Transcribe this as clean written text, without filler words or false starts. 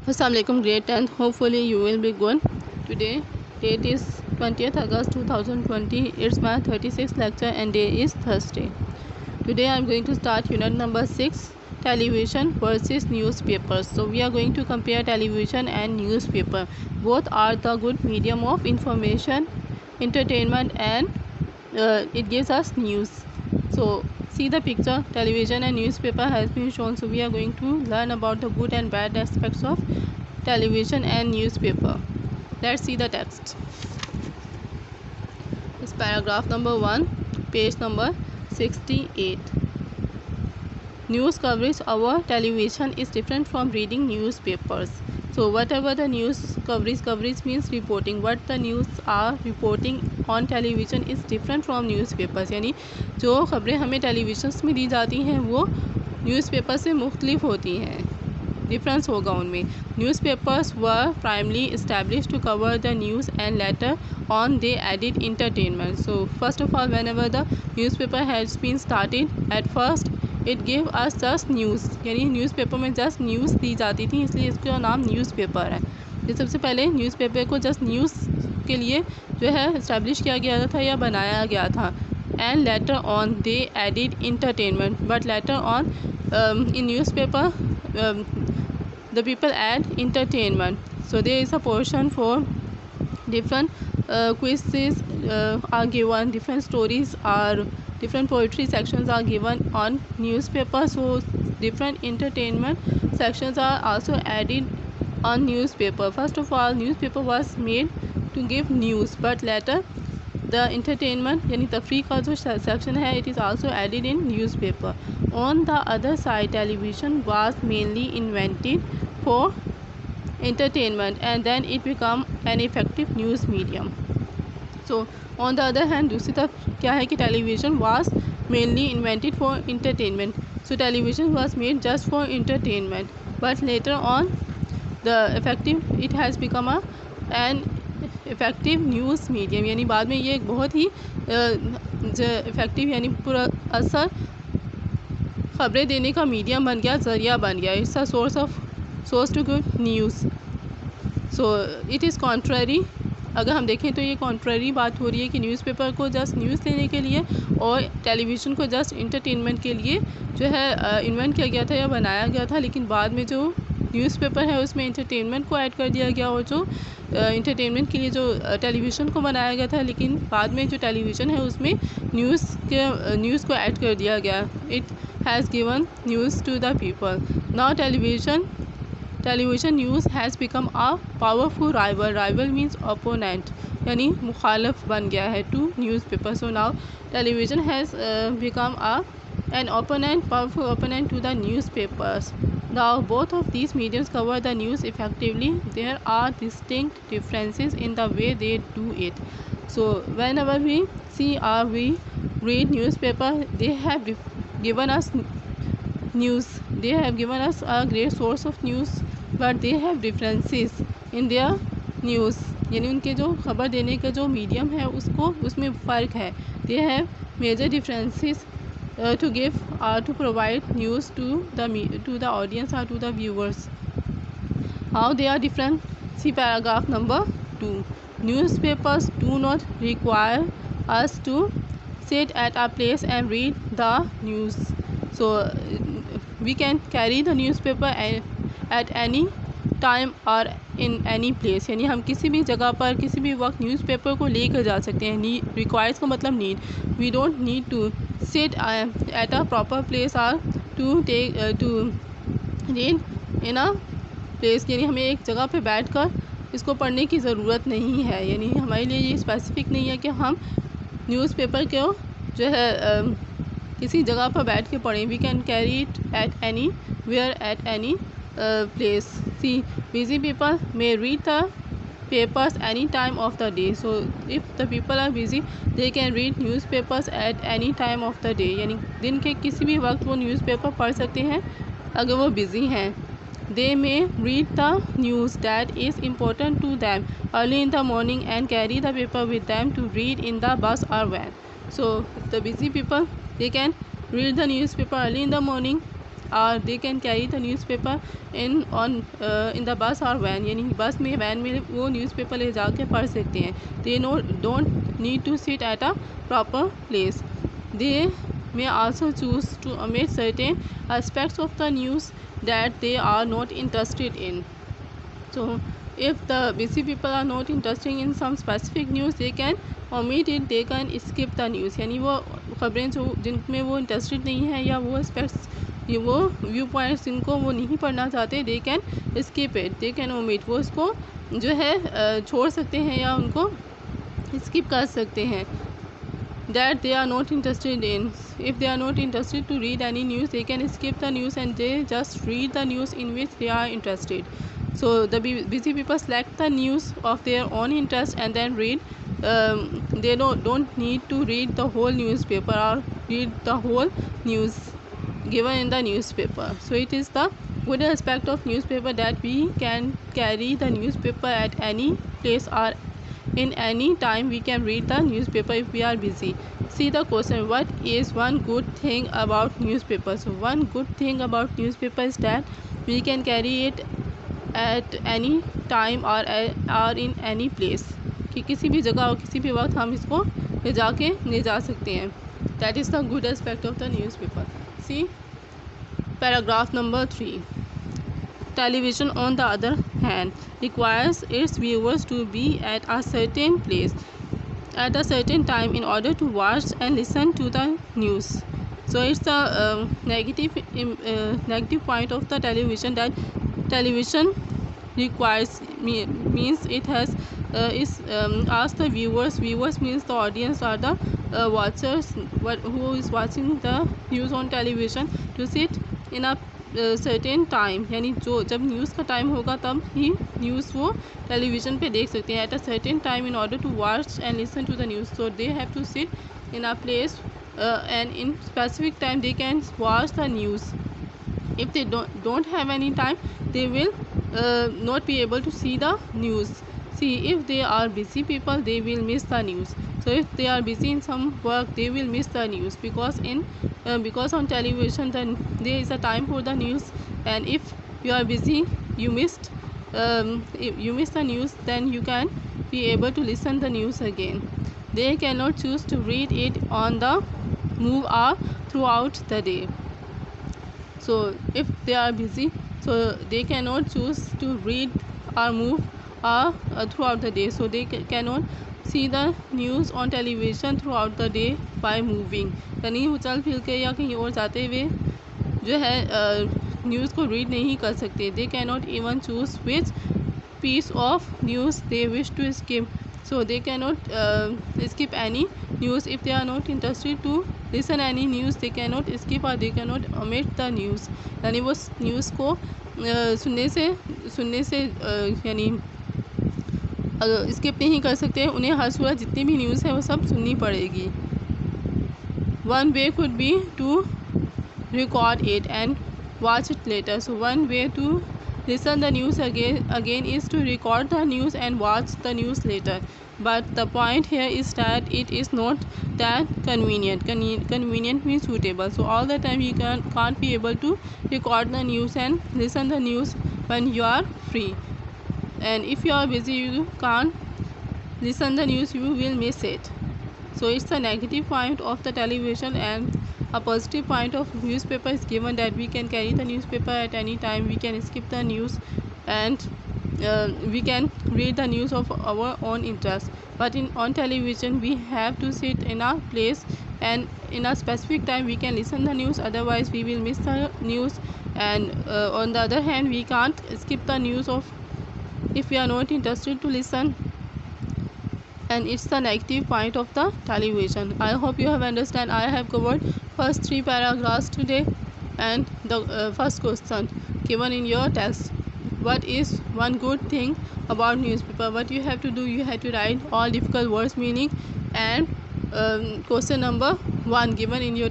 Assalamualaikum grade 10th. Hopefully you will be good. Today date is 20th August 2020. It's my 36th lecture and day is Thursday. Today I am going to start unit number 6, television versus newspapers. So we are going to compare television and newspaper. Both are the good medium of information, entertainment, and it gives us news. So see the picture, television and newspaper has been shown. So we are going to learn about the good and bad aspects of television and newspaper. Let's see the text. It's paragraph number 1, page number 68. News coverage over television is different from reading newspapers. So whatever the news coverage means reporting. What the news are reporting on television is different from newspapers. यानी जो खबरें हमें televisions में दी जाती हैं वो newspaper से मुख्तलिफ होती हैं. Difference होगा उनमें. Newspapers were primarily established to cover the news and later on they added entertainment. So first of all, whenever the newspaper has been started, at first it gave us just news. यानी newspaper में just news दी जाती थी, इसलिए इसका नाम newspaper है. ये सबसे पहले न्यूज़पेपर को जस्ट न्यूज़ के लिए जो है इस्टेब्लिश किया गया था या बनाया गया था. And later on they added entertainment. But later on in newspaper the people add entertainment. So there is a portion for different quizzes are given, different stories are, different poetry sections are given on newspaper. So different entertainment sections are also added on newspaper. First of all, newspaper was made to give news, but later the entertainment यानी तफरीह का जो section है it is also added in newspaper. On the other side, television was mainly invented for entertainment and then it became an effective news medium. So on the other hand, दूसरी तरफ क्या है कि television was mainly invented for entertainment. So television was made just for entertainment, but later on it has become an effective news medium. यानी बाद में ये एक बहुत ही इफ़ेक्टिव यानी पूरा असर ख़बरें देने का मीडियम बन गया, ज़रिया बन गया. It's a source to good news. So it is contrary. अगर हम देखें तो ये कॉन्ट्ररी बात हो रही है कि न्यूज़पेपर को जस्ट न्यूज़ लेने के लिए और टेलीविज़न को जस्ट इंटरटेनमेंट के लिए जो है इन्वेंट किया गया था या बनाया गया था. लेकिन बाद में जो न्यूज़पेपर है उसमें इंटरटेनमेंट को ऐड कर दिया गया और जो इंटरटेनमेंट के लिए जो टेलीविज़न को बनाया गया था, लेकिन बाद में जो टेलीविज़न है उसमें न्यूज़ को ऐड कर दिया गया. It has given news to the people. Now television news has become a powerful rival means opponent यानी मुखालफ बन गया है to newspaper. So now television has become an powerful opponent to the newspapers. Now both of these mediums cover the news effectively. There are distinct differences in the way they do it. So whenever we see or we read newspaper, they have given us news. They have given us a great source of news, but they have differences in their news. यानी उनके जो खबर देने का जो medium है उसमें फ़र्क है. They have major differences to give to provide news to the audience or to the viewers. How they are different? See paragraph number 2. Newspapers do not require us to sit at a place and read the news. So we can carry the newspaper at any time और in any place. यानी हम किसी भी जगह पर किसी भी वक्त न्यूज़पेपर को लेकर जा सकते हैं. रिक्वायर्स का मतलब need. We don't need to sit at a proper place और to read in a place. यानी हमें एक जगह पे बैठकर इसको पढ़ने की ज़रूरत नहीं है. यानी हमारे लिए ये स्पेसिफिक नहीं है कि हम न्यूज़पेपर को जो है किसी जगह पर बैठ के पढ़ें. We can carry it at anywhere at any place. See, busy people may read the papers any time of the day. So if the people are busy, they can read newspapers at any time of the day. यानी दिन के किसी भी वक्त वो newspaper पढ़ सकते हैं अगर वो busy हैं. They may read the news that is important to them early in the morning and carry the paper with them to read in the bus or van. So the busy people, they can read the newspaper early in the morning or they can carry the newspaper in the bus or van, यानी बस में van में वो newspaper ले जाके पढ़ सकते हैं. They don't need to sit at a proper place. They may also choose to omit certain aspects of the news that they are not interested in. So if the busy people are not interested in some specific news, they can omit it, they can skip the news. यानी वो खबरें जो जिनमें वो interested नहीं है या वो एस्पेक्ट्स ये वो व्यू पॉइंट्स जिनको वो नहीं पढ़ना चाहते, they can skip it, they can omit, वो इसको जो है छोड़ सकते हैं या उनको स्किप कर सकते हैं. That they are not interested in. If they are not interested to read any news, they can skip the news and they just read the news in which they are interested. So the busy people select the news of their own interest and then read. They don't need to read the whole newspaper or read the whole news given in the newspaper. So it is the good aspect of newspaper that we can carry the newspaper at any place or in any time we can read the newspaper if we are busy. See the question, what is one good thing about newspaper? So one good thing about newspaper is that we can carry it at any time or in any place, कि किसी भी जगह और किसी भी वक्त हम इसको ले जा सकते हैं. That is the good aspect of the newspaper. See paragraph number 3. Television, on the other hand, requires its viewers to be at a certain place at a certain time in order to watch and listen to the news. So it's the negative point of the television, that television requires means it has asks the viewers means the audience or the watchers who is watching the news on television to sit in a certain time, यानी जो जब news का time होगा तब ही news वो television पे देख सकते हैं. At a certain time in order to watch and listen to the news. So they have to sit in a place and in specific time they can watch the news. If they don't have any time, they will not be able to see the news. See, if they are busy people, they will miss the news. So if they are busy in some work, they will miss the news, because on television then there is a time for the news, and if you are busy, you missed if you miss the news, then you can be able to listen the news again. They cannot choose to read it on the move or throughout the day. So if they are busy, so they cannot choose to read or move or throughout the day. So they cannot see the news on television throughout the day by moving. यानी उछल फिर के या कहीं और जाते हुए जो है न्यूज़ को रीड नहीं कर सकते. They cannot even choose which piece of news they wish to skip. So they cannot skip any news. If they are not interested to listen any news, they cannot skip or they cannot omit the news. यानी वो news को सुनने से यानी skip नहीं कर सकते. उन्हें हर सूरत जितनी भी न्यूज़ है वो सब सुननी पड़ेगी. One way could be to record it and watch it later. So one way to listen the news again is to record the news and watch the news later. But the point here is that it is not that convenient. Convenient means suitable. So all the time you can't be able to record the news and listen the news when you are free. And if you are busy, you can't listen the news, you will miss it. So it's the negative point of the television, and a positive point of newspaper is given that we can carry the newspaper at any time, we can skip the news, and we can read the news of our own interest. But on television we have to sit in a place and in a specific time we can listen the news, otherwise we will miss the news. And on the other hand, we can't skip the news if we are not interested to listen, and it's the negative point of the television. I hope you have understand. I have covered first 3 paragraphs today, and the first question given in your text, what is one good thing about newspaper? What you have to do, you have to write all difficult words meaning, and question number 1 given in your